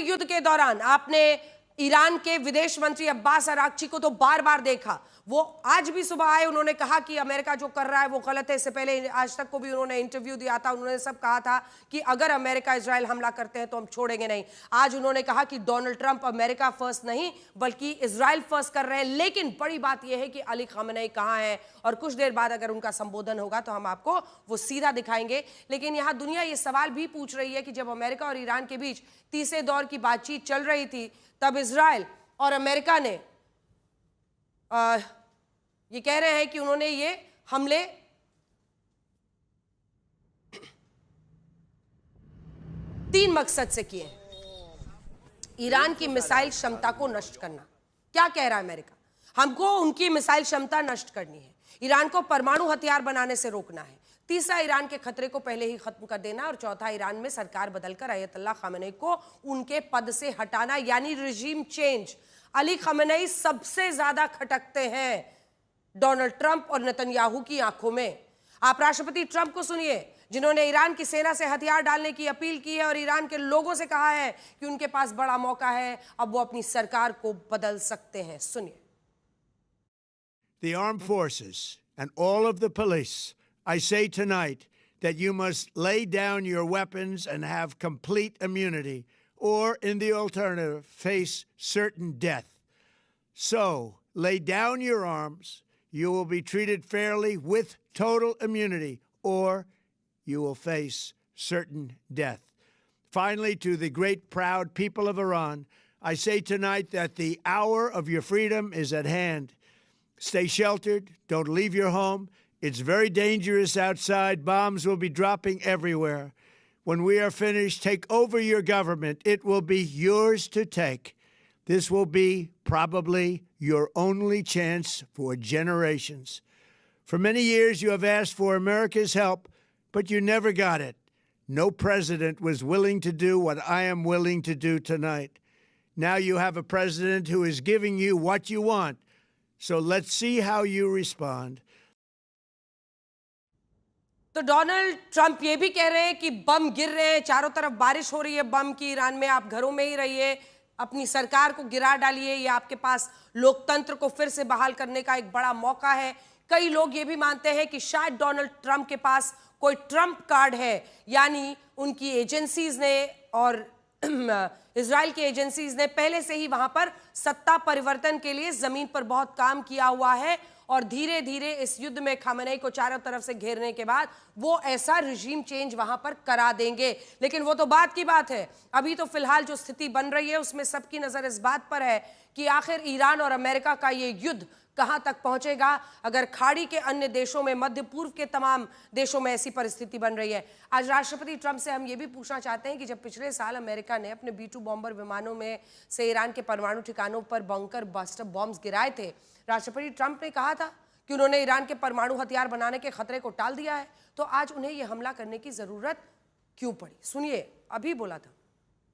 युद्ध के दौरान आपने ईरान के विदेश मंत्री अब्बास अराक्ची को तो बार बार देखा, वो आज भी सुबह आए, उन्होंने कहा कि अमेरिका जो कर रहा है वो गलत है। इससे पहले आज तक को भी उन्होंने इंटरव्यू दिया था, उन्होंने सब कहा था कि अगर अमेरिका इजराइल हमला करते हैं तो हम छोड़ेंगे नहीं। आज उन्होंने कहा कि डोनाल्ड ट्रंप अमेरिका फर्स्ट नहीं बल्कि इजराइल फर्स्ट कर रहे हैं। लेकिन बड़ी बात यह है कि अली खamenei कहां है, और कुछ देर बाद अगर उनका संबोधन होगा तो हम आपको वो सीधा दिखाएंगे। लेकिन यहां दुनिया ये सवाल भी पूछ रही है कि जब अमेरिका और ईरान के बीच तीसरे दौर की बातचीत चल रही थी, तब इजराइल और अमेरिका ने ये कह रहे हैं कि उन्होंने ये हमले तीन मकसद से किए हैं। ईरान की मिसाइल क्षमता को नष्ट करना। क्या कह रहा है अमेरिका? हमको उनकी मिसाइल क्षमता नष्ट करनी है, ईरान को परमाणु हथियार बनाने से रोकना है, तीसरा ईरान के खतरे को पहले ही खत्म कर देना, और चौथा ईरान में सरकार बदलकर अयतुल्ला खamenei को उनके पद से हटाना, यानी रिजीम चेंज। अली खamenei सबसे ज्यादा खटकते हैं डोनाल्ड ट्रंप और नेतन्याहू की आंखों में। आप राष्ट्रपति ट्रंप को सुनिए, जिन्होंने ईरान की सेना से हथियार डालने की अपील की है और ईरान के लोगों से कहा है कि उनके पास बड़ा मौका है, अब वो अपनी सरकार को बदल सकते हैं। सुनिए। The armed forces and all of the police, I say tonight that you must lay down your weapons and have complete immunity, or in the alternative, face certain death. So, lay down your arms. You will be treated fairly with total immunity, or you will face certain death. Finally, to the great proud people of Iran, I say tonight that the hour of your freedom is at hand. Stay sheltered. Don't leave your home. It's very dangerous outside. Bombs will be dropping everywhere. When we are finished, take over your government. It will be yours to take. This will be probably your only chance for generations. For many years, you have asked for America's help, but you never got it. No president was willing to do what I am willing to do tonight. Now you have a president who is giving you what you want. So let's see how you respond. तो Donald Trump ये भी कह रहे हैं कि बम गिर रहे हैं, चारों तरफ बारिश हो रही है बम की ईरान में, आप घरों में ही रहिए, अपनी सरकार को गिरा डालिए, ये आपके पास लोकतंत्र को फिर से बहाल करने का एक बड़ा मौका है। कई लोग ये भी मानते हैं कि शायद डोनाल्ड ट्रंप के पास कोई ट्रंप कार्ड है, यानी उनकी एजेंसीज ने और इजराइल की एजेंसीज ने पहले से ही वहां पर सत्ता परिवर्तन के लिए जमीन पर बहुत काम किया हुआ है, और धीरे धीरे इस युद्ध में खamenei को चारों तरफ से घेरने के बाद वो ऐसा रिजीम चेंज वहां पर करा देंगे। लेकिन वो तो बात की बात है, अभी तो फिलहाल जो स्थिति बन रही है उसमें सबकी नजर इस बात पर है कि आखिर ईरान और अमेरिका का ये युद्ध कहां तक पहुंचेगा। अगर खाड़ी के अन्य देशों में, मध्य पूर्व के तमाम देशों में ऐसी परिस्थिति बन रही है। आज राष्ट्रपति ट्रंप से हम ये भी पूछना चाहते हैं कि जब पिछले साल अमेरिका ने अपने B-2 बॉम्बर विमानों में से ईरान के परमाणु ठिकानों पर बंकर बस्टर बॉम्ब्स गिराए थे, राष्ट्रपति ट्रंप ने कहा था कि उन्होंने ईरान के परमाणु हथियार बनाने के खतरे को टाल दिया है, तो आज उन्हें यह हमला करने की जरूरत क्यों पड़ी? सुनिए, अभी बोला था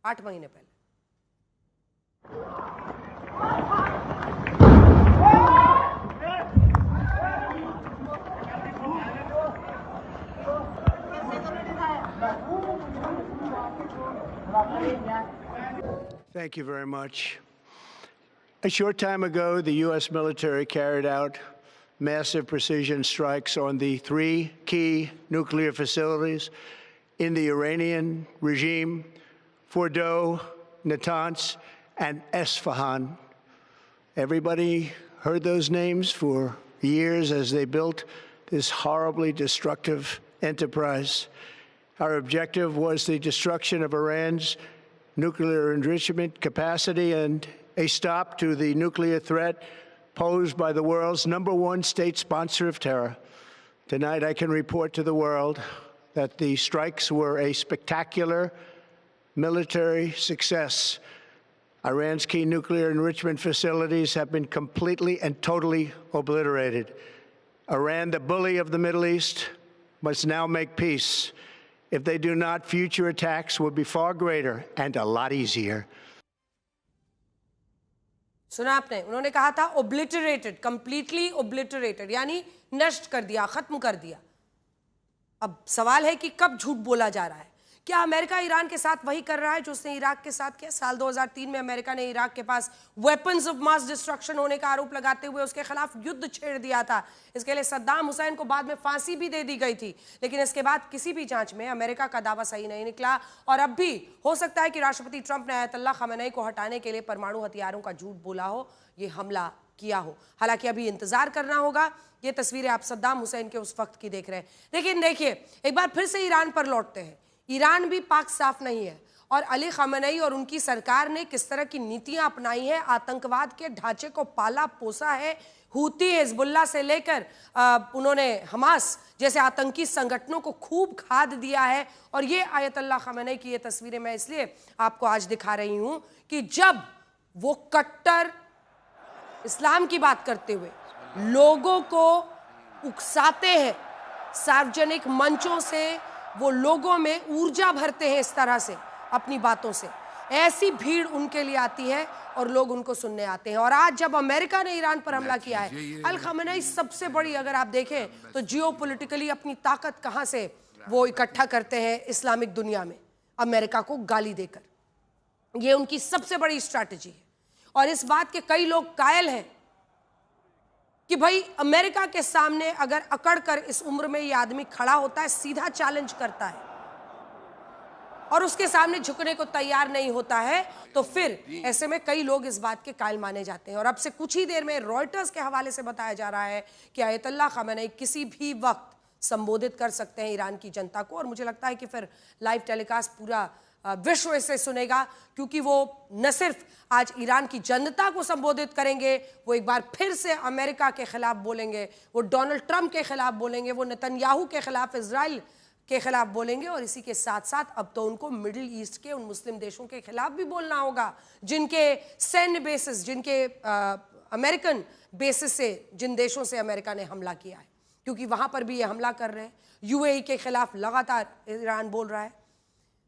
8 महीने पहले। Thank you very much. A short time ago, the U.S. military carried out massive precision strikes on the 3 key nuclear facilities in the Iranian regime: Fordow, Natanz, and Esfahan. Everybody heard those names for years as they built this horribly destructive enterprise. Our objective was the destruction of Iran's nuclear enrichment capacity and a stop to the nuclear threat posed by the world's #1 state sponsor of terror. Tonight, I can report to the world that the strikes were a spectacular military success. Iran's key nuclear enrichment facilities have been completely and totally obliterated. Iran, the bully of the Middle East, must now make peace. If they do not, future attacks will be far greater and a lot easier. सुना आपने, उन्होंने कहा था ओब्लिटरेटेड, completely ओब्लिटरेटेड, यानी नष्ट कर दिया, खत्म कर दिया। अब सवाल है कि कब झूठ बोला जा रहा है, क्या अमेरिका ईरान के साथ वही कर रहा है जो उसने इराक के साथ किया? साल 2003 में अमेरिका ने इराक के पास वेपन्स ऑफ मास डिस्ट्रक्शन होने का आरोप लगाते हुए उसके खिलाफ युद्ध छेड़ दिया था। इसके लिए सद्दाम हुसैन को बाद में फांसी भी दे दी गई थी, लेकिन इसके बाद किसी भी जांच में अमेरिका का दावा सही नहीं निकला। और अब भी हो सकता है कि राष्ट्रपति ट्रंप ने आयतुल्लाह खamenei को हटाने के लिए परमाणु हथियारों का झूठ बोला हो, ये हमला किया हो। हालांकि अभी इंतजार करना होगा। ये तस्वीरें आप सद्दाम हुसैन के उस वक्त की देख रहे हैं। लेकिन देखिए, एक बार फिर से ईरान पर लौटते हैं। ईरान भी पाक साफ नहीं है और अली खamenei और उनकी सरकार ने किस तरह की नीतियां अपनाई है, आतंकवाद के ढांचे को पाला पोसा है। हूती, हिजबुल्लाह से लेकर उन्होंने हमास जैसे आतंकी संगठनों को खूब खाद दिया है। और ये आयतुल्लाह खamenei की ये तस्वीरें मैं इसलिए आपको आज दिखा रही हूं कि जब वो कट्टर इस्लाम की बात करते हुए लोगों को उकसाते हैं, सार्वजनिक मंचों से वो लोगों में ऊर्जा भरते हैं इस तरह से अपनी बातों से, ऐसी भीड़ उनके लिए आती है और लोग उनको सुनने आते हैं। और आज जब अमेरिका ने ईरान पर हमला किया है, अल खamenei सबसे बड़ी, अगर आप देखें तो जियोपॉलिटिकली अपनी ताकत कहां से वो इकट्ठा करते हैं इस्लामिक दुनिया में, अमेरिका को गाली देकर। ये उनकी सबसे बड़ी स्ट्रैटेजी है। और इस बात के कई लोग कायल हैं कि भाई अमेरिका के सामने अगर अकड़ कर इस उम्र में ये आदमी खड़ा होता है, सीधा चैलेंज करता है और उसके सामने झुकने को तैयार नहीं होता है, तो फिर ऐसे में कई लोग इस बात के कायल माने जाते हैं। और अब से कुछ ही देर में रॉयटर्स के हवाले से बताया जा रहा है कि आयतुल्लाह खamenei किसी भी वक्त संबोधित कर सकते हैं ईरान की जनता को। और मुझे लगता है कि फिर लाइव टेलीकास्ट पूरा विश्व इसे सुनेगा, क्योंकि वो न सिर्फ आज ईरान की जनता को संबोधित करेंगे, वो एक बार फिर से अमेरिका के खिलाफ बोलेंगे, वो डोनाल्ड ट्रंप के खिलाफ बोलेंगे, वो नेतन्याहू के खिलाफ, इजराइल के खिलाफ बोलेंगे। और इसी के साथ साथ अब तो उनको मिडिल ईस्ट के उन मुस्लिम देशों के खिलाफ भी बोलना होगा जिनके सैन्य बेसिस, जिनके अमेरिकन बेसिस से, जिन देशों से अमेरिका ने हमला किया है, क्योंकि वहां पर भी ये हमला कर रहे हैं। यूएई के खिलाफ लगातार ईरान बोल रहा है।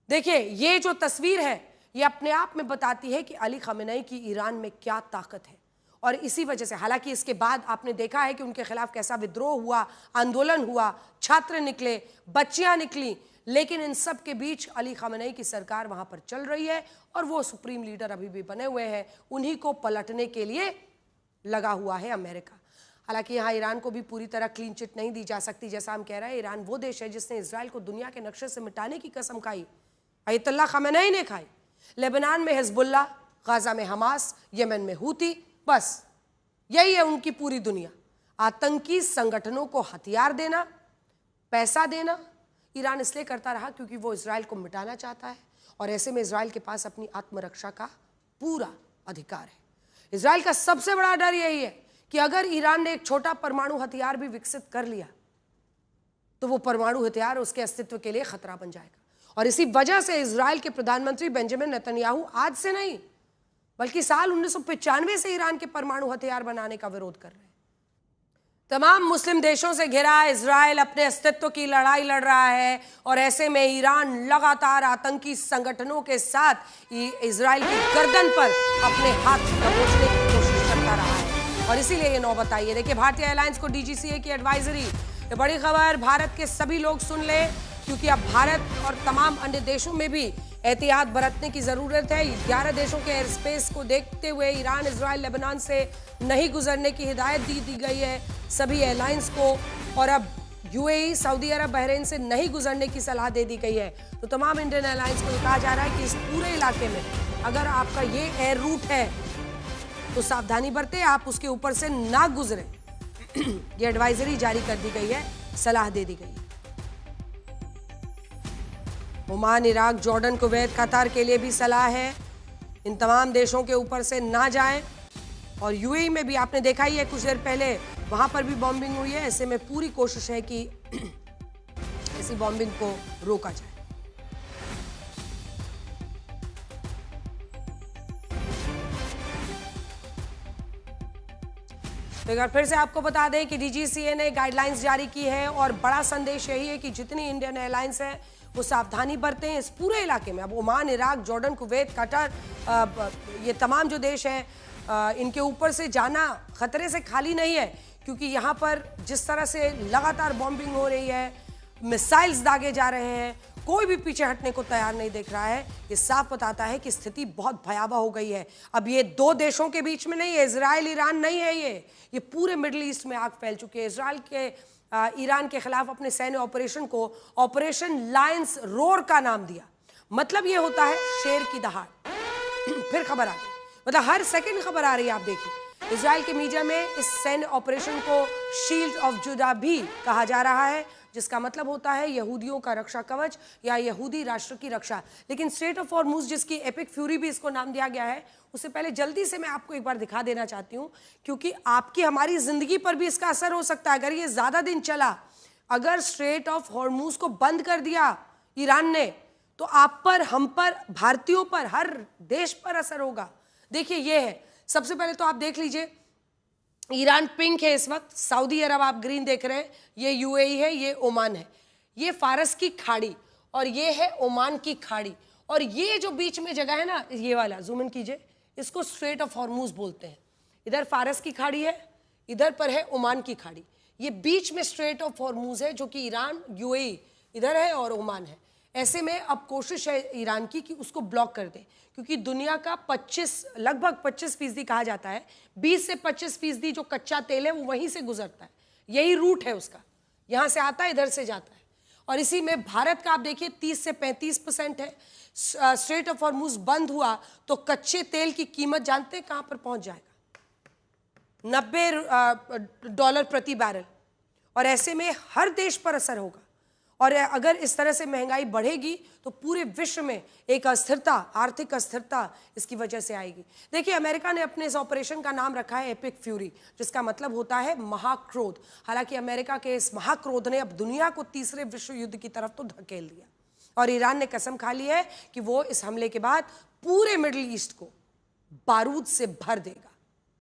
देखिए, ये जो तस्वीर है ये अपने आप में बताती है कि अली खamenei की ईरान में क्या ताकत है। और इसी वजह से, हालांकि इसके बाद आपने देखा है कि उनके खिलाफ कैसा विद्रोह हुआ, आंदोलन हुआ, छात्र निकले, बच्चियां निकली, लेकिन इन सब के बीच अली खamenei की सरकार वहां पर चल रही है और वो सुप्रीम लीडर अभी भी बने हुए हैं। उन्हीं को पलटने के लिए लगा हुआ है अमेरिका। हालांकि यहाँ ईरान को भी पूरी तरह क्लीन चिट नहीं दी जा सकती। जैसा हम कह रहे हैं, ईरान वो देश है जिसने इजराइल को दुनिया के नक्शे से मिटाने की कसम खाई, आयतुल्लाह खamenei ने खाई। लेबनान में हिजबुल्लाह, गाजा में हमास, यमन में हूती, बस यही है उनकी पूरी दुनिया। आतंकी संगठनों को हथियार देना, पैसा देना ईरान इसलिए करता रहा क्योंकि वो इजराइल को मिटाना चाहता है। और ऐसे में इजराइल के पास अपनी आत्मरक्षा का पूरा अधिकार है। इजराइल का सबसे बड़ा डर यही है कि अगर ईरान ने एक छोटा परमाणु हथियार भी विकसित कर लिया तो वो परमाणु हथियार उसके अस्तित्व के लिए खतरा बन जाएगा। और इसी वजह से इजराइल के प्रधानमंत्री बेंजामिन नेतन्याहू आज से नहीं बल्कि साल 1995 से ईरान के परमाणु हथियार बनाने का विरोध कर रहे हैं। तमाम मुस्लिम देशों से घिरा इजराइल अपने अस्तित्व की लड़ाई लड़ रहा है और ऐसे में ईरान लगातार आतंकी संगठनों के साथ इजराइल की गर्दन पर अपने हाथ दबोचने की कोशिश करता रहा है। और इसीलिए ये नौबत आई है। देखिए, भारतीय एयरलाइंस को डीजीसीए की एडवाइजरी, ये बड़ी खबर भारत के सभी लोग सुन ले, क्योंकि अब भारत और तमाम अन्य देशों में भी एहतियात बरतने की जरूरत है। 11 देशों के एयर स्पेस को देखते हुए ईरान, इजराइल, लेबनान से नहीं गुजरने की हिदायत दी गई है सभी एयरलाइंस को। और अब यूएई, सऊदी अरब, बहरीन से नहीं गुजरने की सलाह दे दी गई है। तो तमाम इंडियन एयरलाइंस को कहा जा रहा है कि इस पूरे इलाके में अगर आपका ये एयर रूट है तो सावधानी बरतें, आप उसके ऊपर से ना गुजरें। ये एडवाइजरी जारी कर दी गई है, सलाह दे दी गई है। ओमान, इराक, जॉर्डन, कुवैत, कतार के लिए भी सलाह है, इन तमाम देशों के ऊपर से ना जाएं। और यूएई में भी आपने देखा ही है, कुछ देर पहले वहां पर भी बॉम्बिंग हुई है। ऐसे में पूरी कोशिश है कि ऐसी बॉम्बिंग को रोका जाए। तो एक बार फिर से आपको बता दें कि डीजीसीए ने गाइडलाइंस जारी की है और बड़ा संदेश यही है कि जितनी इंडियन एयरलाइंस है वो सावधानी बरतें इस पूरे इलाके में। अब Oman, Iraq, Jordan, Kuwait, Qatar, ये तमाम जो देश हैं इनके ऊपर से जाना खतरे से खाली नहीं है, क्योंकि यहाँ पर जिस तरह से लगातार बॉम्बिंग हो रही है, मिसाइल्स दागे जा रहे हैं, कोई भी पीछे हटने को तैयार नहीं दिख रहा है। ये साफ बताता है कि स्थिति बहुत भयावह हो गई है। अब ये दो देशों के बीच में नहीं है, इजराइल ईरान नहीं है, ये पूरे मिडिल ईस्ट में आग फैल चुकी है। इजराइल के ईरान के खिलाफ अपने सैन्य ऑपरेशन को ऑपरेशन लायंस रोर का नाम दिया। मतलब ये होता है शेर की दहाड़। फिर खबर आ गई, मतलब हर सेकंड खबर आ रही है। आप देखिए इजराइल के मीडिया में इस सैन्य ऑपरेशन को शील्ड ऑफ जुदा भी कहा जा रहा है, जिसका मतलब होता है यहूदियों का रक्षा कवच या यहूदी राष्ट्र की रक्षा। लेकिन स्ट्रेट ऑफ हॉर्मुज, जिसकी एपिक फ्यूरी भी इसको नाम दिया गया है, उससे पहले जल्दी से मैं आपको एक बार दिखा देना चाहती हूँ, क्योंकि आपकी हमारी जिंदगी पर भी इसका असर हो सकता है। अगर ये ज्यादा दिन चला, अगर स्ट्रेट ऑफ हॉर्मुज को बंद कर दिया ईरान ने, तो आप पर, हम पर, भारतीयों पर, हर देश पर असर होगा। देखिए ये है, सबसे पहले तो आप देख लीजिए, ईरान पिंक है इस वक्त, सऊदी अरब आप ग्रीन देख रहे हैं, ये यूएई है, ये ओमान है, ये फारस की खाड़ी और ये है ओमान की खाड़ी। और ये जो बीच में जगह है ना, ये वाला जूम इन कीजिए, इसको स्ट्रेट ऑफ हॉर्मुज बोलते हैं। इधर फारस की खाड़ी है, इधर पर है ओमान की खाड़ी, ये बीच में स्ट्रेट ऑफ हॉर्मुज है, जो कि ईरान, यूएई इधर है और ओमान है। ऐसे में अब कोशिश है ईरान की कि उसको ब्लॉक कर दें, क्योंकि दुनिया का लगभग 25% कहा जाता है, 20 से 25% जो कच्चा तेल है वो वहीं से गुजरता है, यही रूट है उसका, यहाँ से आता है, इधर से जाता है। और इसी में भारत का आप देखिए 30 से 35% है। स्ट्रेट ऑफ हॉर्मुज बंद हुआ तो कच्चे तेल की कीमत जानते हैं कहाँ पर पहुंच जाएगा? $90 प्रति बैरल। और ऐसे में हर देश पर असर होगा। और अगर इस तरह से महंगाई बढ़ेगी तो पूरे विश्व में एक अस्थिरता, आर्थिक अस्थिरता इसकी वजह से आएगी। देखिए अमेरिका ने अपने इस ऑपरेशन का नाम रखा है एपिक फ्यूरी, जिसका मतलब होता है महाक्रोध। हालांकि अमेरिका के इस महाक्रोध ने अब दुनिया को तीसरे विश्व युद्ध की तरफ तो धकेल दिया, और ईरान ने कसम खा ली है कि वो इस हमले के बाद पूरे मिडिल ईस्ट को बारूद से भर देगा।